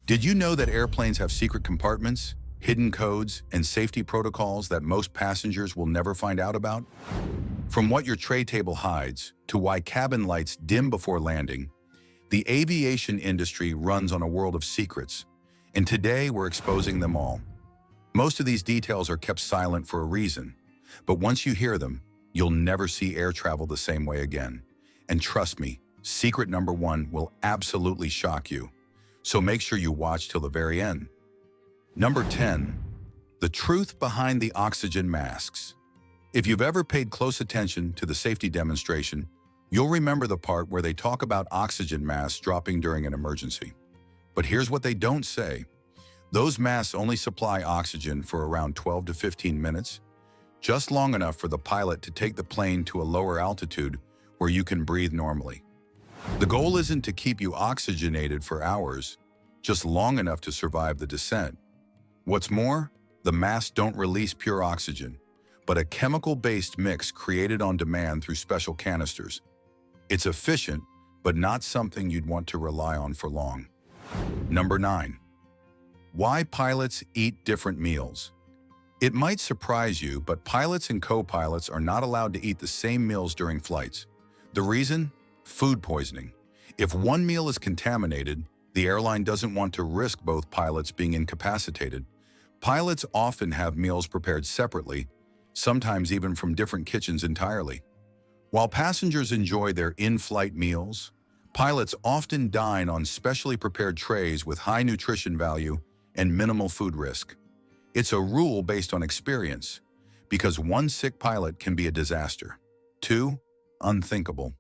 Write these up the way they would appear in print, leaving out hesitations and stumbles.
Did you know that airplanes have secret compartments, hidden codes, and safety protocols that most passengers will never find out about? From what your tray table hides to why cabin lights dim before landing, the aviation industry runs on a world of secrets, and today we're exposing them all. Most of these details are kept silent for a reason, but once you hear them, you'll never see air travel the same way again. And trust me, secret number one will absolutely shock you. So make sure you watch till the very end. Number 10, the truth behind the oxygen masks. If you've ever paid close attention to the safety demonstration, you'll remember the part where they talk about oxygen masks dropping during an emergency. But here's what they don't say. Those masks only supply oxygen for around 12 to 15 minutes, just long enough for the pilot to take the plane to a lower altitude where you can breathe normally. The goal isn't to keep you oxygenated for hours, just long enough to survive the descent. What's more, the masks don't release pure oxygen, but a chemical-based mix created on demand through special canisters. It's efficient, but not something you'd want to rely on for long. Number 9. Why pilots eat different meals. It might surprise you, but pilots and co-pilots are not allowed to eat the same meals during flights. The reason? Food poisoning. If one meal is contaminated, the airline doesn't want to risk both pilots being incapacitated. Pilots often have meals prepared separately, sometimes even from different kitchens entirely. While passengers enjoy their in-flight meals, pilots often dine on specially prepared trays with high nutrition value and minimal food risk. It's a rule based on experience, because one sick pilot can be a disaster. 2. Unthinkable.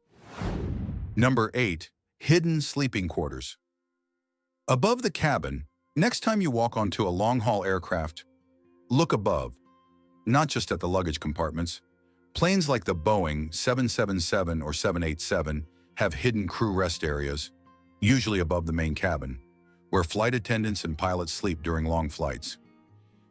Number 8. Hidden sleeping quarters. Above the cabin, next time you walk onto a long-haul aircraft, look above, not just at the luggage compartments. Planes like the Boeing 777 or 787 have hidden crew rest areas, usually above the main cabin, where flight attendants and pilots sleep during long flights.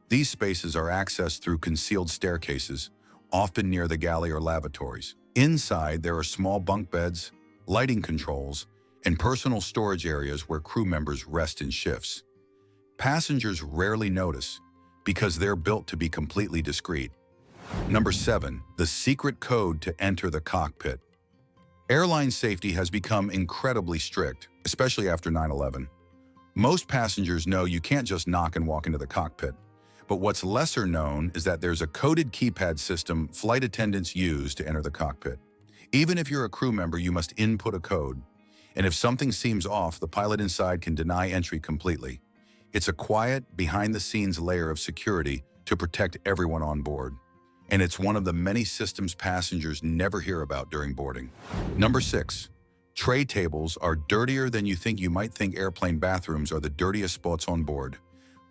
These spaces are accessed through concealed staircases, often near the galley or lavatories. Inside, there are small bunk beds, lighting controls, and personal storage areas where crew members rest in shifts. Passengers rarely notice because they're built to be completely discreet. Number 7. The secret code to enter the cockpit. Airline safety has become incredibly strict, especially after 9/11. Most passengers know you can't just knock and walk into the cockpit. But what's lesser known is that there's a coded keypad system flight attendants use to enter the cockpit. Even if you're a crew member, you must input a code. And if something seems off, the pilot inside can deny entry completely. It's a quiet, behind-the-scenes layer of security to protect everyone on board. And it's one of the many systems passengers never hear about during boarding. Number 6. Tray tables are dirtier than you think. You might think airplane bathrooms are the dirtiest spots on board.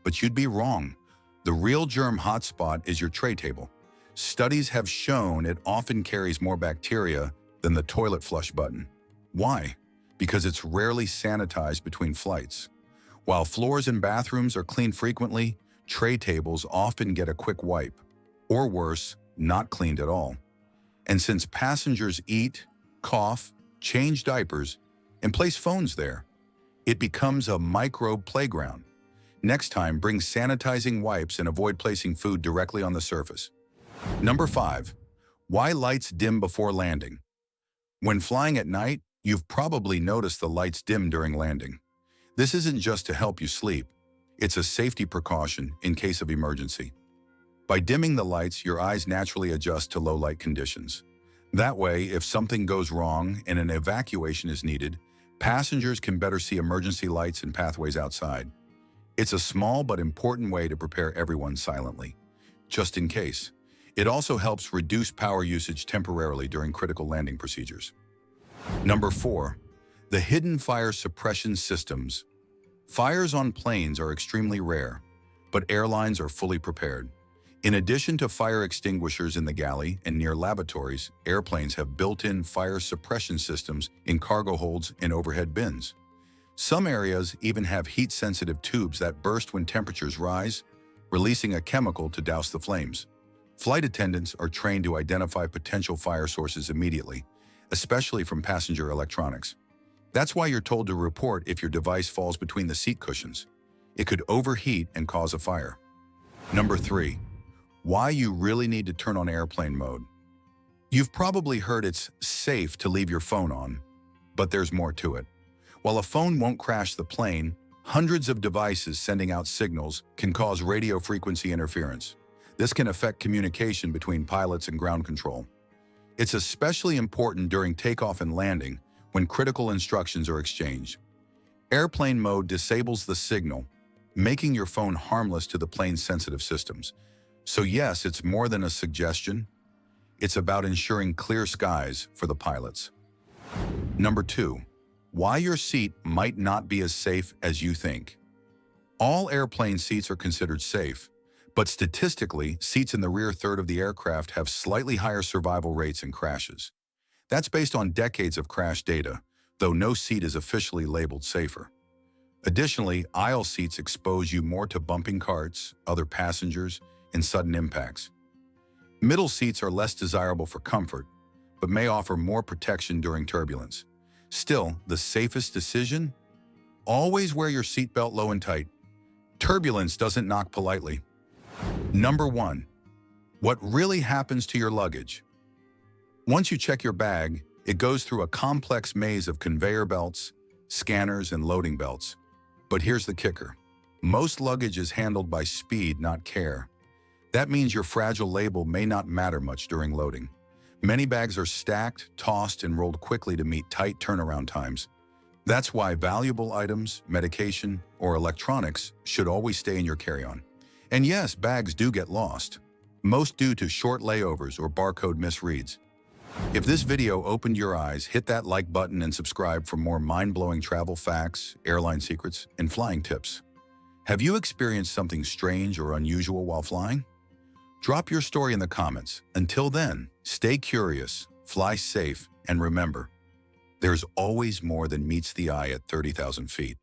But you'd be wrong. The real germ hotspot is your tray table. Studies have shown it often carries more bacteria than the toilet flush button. Why? Because it's rarely sanitized between flights. While floors and bathrooms are cleaned frequently, tray tables often get a quick wipe, or worse, not cleaned at all. And since passengers eat, cough, change diapers, and place phones there, it becomes a microbe playground. Next time, bring sanitizing wipes and avoid placing food directly on the surface. Number 5. Why lights dim before landing. When flying at night, you've probably noticed the lights dim during landing. This isn't just to help you sleep. It's a safety precaution in case of emergency. By dimming the lights, your eyes naturally adjust to low light conditions. That way, if something goes wrong and an evacuation is needed, passengers can better see emergency lights and pathways outside. It's a small but important way to prepare everyone silently, just in case. It also helps reduce power usage temporarily during critical landing procedures. Number 4. The hidden fire suppression systems. Fires on planes are extremely rare, but airlines are fully prepared. In addition to fire extinguishers in the galley and near lavatories, airplanes have built-in fire suppression systems in cargo holds and overhead bins. Some areas even have heat-sensitive tubes that burst when temperatures rise, releasing a chemical to douse the flames. Flight attendants are trained to identify potential fire sources immediately, especially from passenger electronics. That's why you're told to report if your device falls between the seat cushions. It could overheat and cause a fire. Number 3. Why you really need to turn on airplane mode. You've probably heard it's safe to leave your phone on, but there's more to it. While a phone won't crash the plane, hundreds of devices sending out signals can cause radio frequency interference. This can affect communication between pilots and ground control. It's especially important during takeoff and landing when critical instructions are exchanged. Airplane mode disables the signal, making your phone harmless to the plane's sensitive systems. So yes, it's more than a suggestion. It's about ensuring clear skies for the pilots. Number 2. Why your seat might not be as safe as you think. All airplane seats are considered safe, but statistically, seats in the rear third of the aircraft have slightly higher survival rates in crashes. That's based on decades of crash data, though no seat is officially labeled safer. Additionally, aisle seats expose you more to bumping carts, other passengers, and sudden impacts. Middle seats are less desirable for comfort, but may offer more protection during turbulence. Still, the safest decision? Always wear your seatbelt low and tight. Turbulence doesn't knock politely. Number 1. What really happens to your luggage? Once you check your bag, it goes through a complex maze of conveyor belts, scanners, and loading belts. But here's the kicker. Most luggage is handled by speed, not care. That means your fragile label may not matter much during loading. Many bags are stacked, tossed, and rolled quickly to meet tight turnaround times. That's why valuable items, medication, or electronics should always stay in your carry-on. And yes, bags do get lost, most due to short layovers or barcode misreads. If this video opened your eyes, hit that like button and subscribe for more mind-blowing travel facts, airline secrets, and flying tips. Have you experienced something strange or unusual while flying? Drop your story in the comments. Until then, stay curious, fly safe, and remember, there's always more than meets the eye at 30,000 feet.